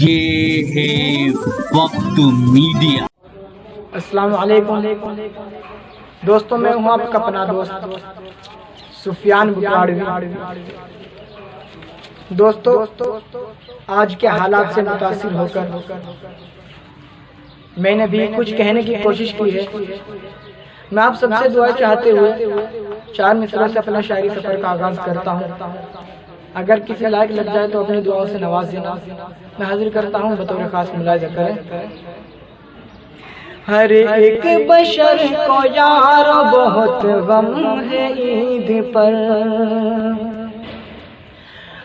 یہ ہے وقت میڈیا۔ السلام علیکم دوستوں، میں ہوں آپ کا اپنا دوست سفیان بکاڑوی۔ دوستو، آج کے حالات سے متاثر ہو کر میں نے بھی کچھ کہنے کی کوشش کی ہے۔ میں آپ سب سے دعا چاہتے ہوئے 4 مصرعوں سے اپنا شاعری سفر کا آغاز کرتا ہوں۔ اگر کسی لائق لگ جائے تو اپنی دعاؤں سے نواز دینا۔ میں حاضر کرتا ہوں، بطور خاص ملاحظہ کریں۔ ہر ایک بشر کو یار بہت غم ہے عید پر،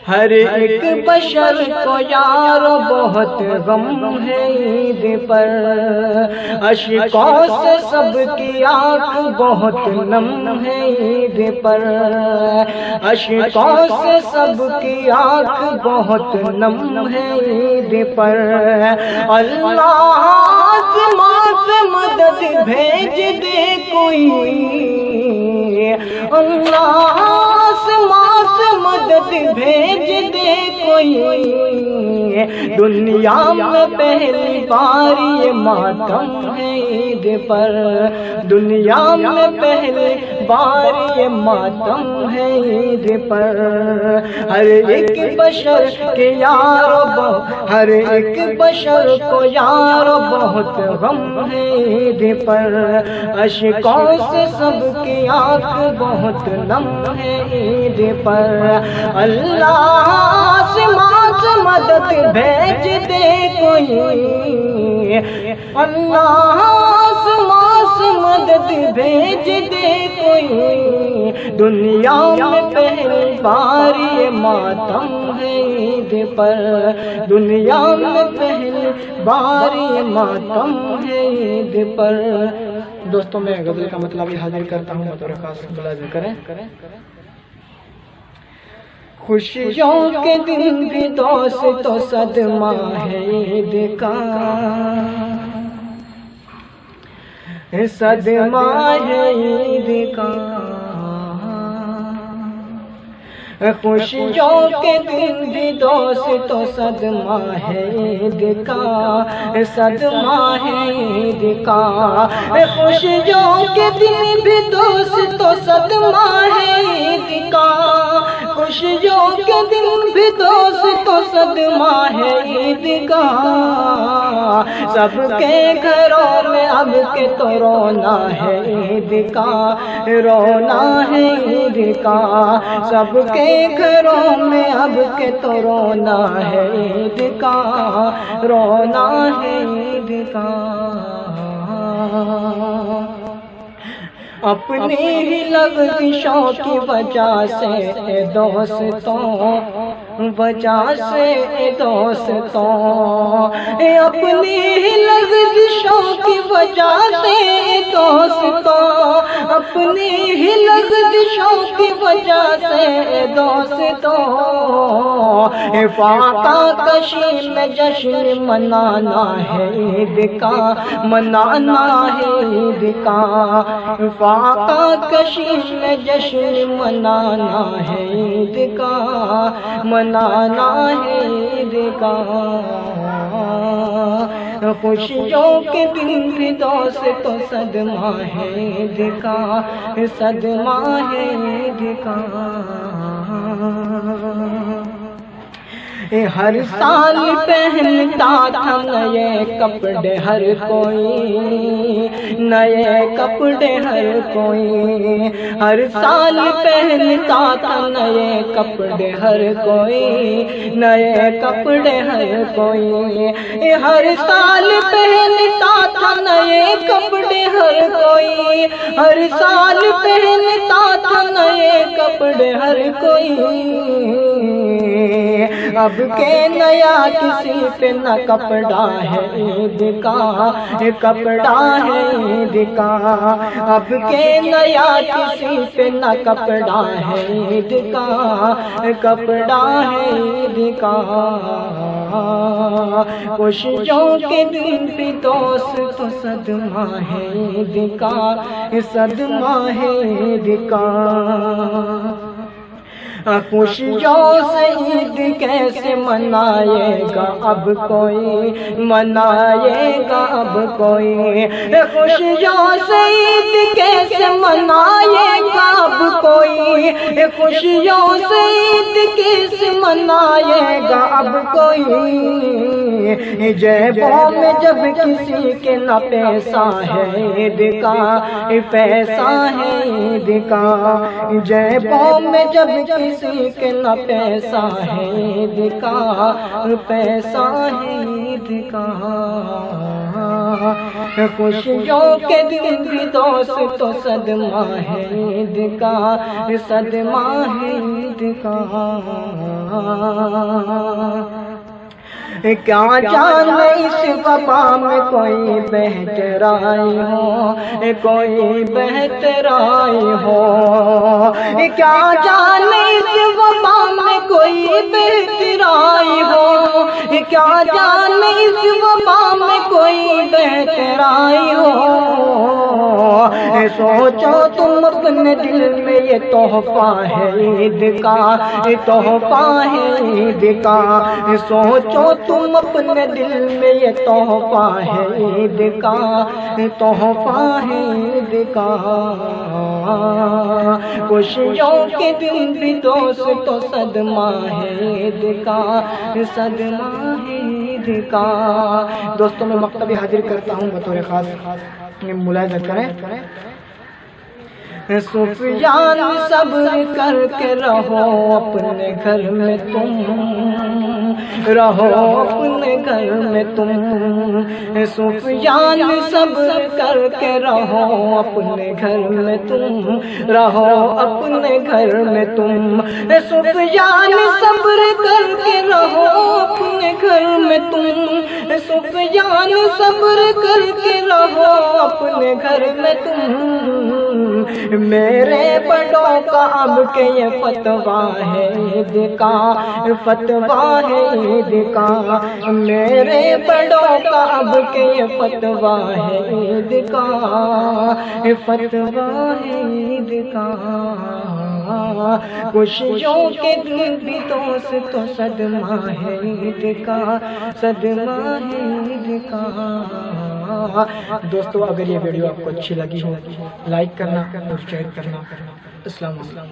ہر ایک بشر کو یار بہت غم ہے عید پر، اشکوں سے سب کی آنکھ بہت نم ہے عید پر، اشکوں سے سب کی آنکھ بہت نم ہے عید پر۔ اللہ آسمان سے مدد بھیج دے کوئی، اللہ آسمان سے مدد بھیج دے کوئی، دنیا میں پہلی بار یہ ماتم ہے عید پر، دنیا میں پہلی بار یہ ماتم ہے عید پر۔ ہر ایک بشر کے یار ہر ایک بشر کو یار بہت غم ہے عید پر، اشکوں سے سب کی آنکھ بہت نم ہے عید پر۔ اللہ آسمان سے مدد بھیج دے کوئی، اللہ آسمان سے مدد بھیج دے کوئی، دنیا میں پہلی بار یہ ماتم ہے عید پر، دنیا میں پہلی بار یہ ماتم ہے عید پر۔ دوستوں، میں غزل کا مطلب یہ حاضر کرتا ہوں، بطور خاص ملاحظہ کریں۔ خوشیوں کے دن بھی دوست تو صدمہ ہے عید کا، صدمہ ہے عید کا، خوشیوں کے دن بھی دوست تو صدمہ ہے عید کا، صدمہ ہے عید کا، خوشیوں کے دن بھی دوست تو صدمہ ہے عید کا، خوشیوں کے دن بھی دوست تو صدمہ ہے عید کا، سب کے گھروں میں اب کے تو رونا ہے عید کا، رونا ہے عید کا، سب کے گھروں میں اب کے تو رونا ہے عید کا، رونا ہے عید کا۔ اپنی ہی لغزشوں کی وجہ سے دوستوں، وجہ سے دوستوں، اپنی ہی لغزشوں کی وجہ سے دوستوں، اپنی ہی لغزشوں کی وجہ سے دوستوں، فاقہ کشی میں جشن منانا ہے عید کا، منانا ہے عید کا، فاقہ کشی میں جشن منانا ہے عید کا، منانا ہے عید کا۔ خوشیوں کے دن بھی دوست تو صدمہ ہے عید کا، صدمہ ہے عید کا۔ ہر سال پہنتا تھا نئے کپڑے ہر کوئی، نئے کپڑے ہر کوئی، ہر سال پہنتا تھا نئے کپڑے ہر کوئی، نئے کپڑے ہر کوئی، ہر سال پہنتا تھا نئے کپڑے ہر کوئی، ہر سال پہنتا تھا نئے کپڑے ہر کوئی، اب کے نیا کسی پہ نہ کپڑا ہے عید کا، کپڑا ہے عید کا، اب کے نیا کسی پہ نہ کپڑا ہے عید کا، کپڑا ہے عید کا۔ خوشیوں کے دن بھی دوست تو صدمہ ہے عید کا، صدمہ ہے عید کا۔ خوشیوں سے عید کیسے منائے گا اب کوئی، منائے گا اب کوئی، خوشیوں سے عید کیسے منائے گا اب کوئی، خوشیوں سے عید کیسے منائے گا اب کوئی، جیبوں میں جب کسی کے نہ پیسہ ہے عید کا، پیسہ ہے عید کا، جیبوں میں جب کسی کے نہ پیسہ ہے عید کا، پیسہ ہے عید کا، خوشیوں کے دن بھی دوست تو صدمہ ہے عید کا، صدمہ ہے عید کا، کیا جانے اس وبا میں کوئی بہتر آئی ہو، کوئی بہتر آئی ہو، کیا جانے اس وبا میں کوئی بہتر آئی ہو، کیا جانے اس وبا میں کوئی بہتر آئی ہو، سوچو تم اپنے دل میں یہ تحفہ ہے عید کا، یہ تحفہ ہے عید کا، سوچو تم اپنے دل میں یہ تحفہ ہے عید کا، تحفہ ہے عید کا، خوشیوں کے دن بھی دوست تو صدمہ ہے عید کا، صدمہ ہے عید کا۔ دوستوں میں مکتب حاضر کرتا ہوں بطور خاص، ملاحظہ کریں۔ سفیان صبر کر کے رہو اپنے گھر میں تم، رہو اپنے گھر میں تم، سفیان صبر کر کے رہو اپنے گھر میں تم، رہو اپنے گھر میں تم، سفیان صبر کر کے رہو اپنے گھر میں تم، سفیان صبر کر کے رہو اپنے گھر میں تم، میرے بڑوں کا اب کے یہ فتویٰ ہے عید کا، فتویٰ ہے عید کا، میرے بڑوں کا اب کے یہ فتویٰ ہے عید کا، فتویٰ ہے عید کا، خوشیوں کے دن بھی دوست تو صدمہ ہے عید کا، صدمہ ہے عید کا۔ دوستو اگر یہ ویڈیو آپ کو اچھی لگی ہو لائک کرنا اور شیئر کرنا۔ السلام علیکم۔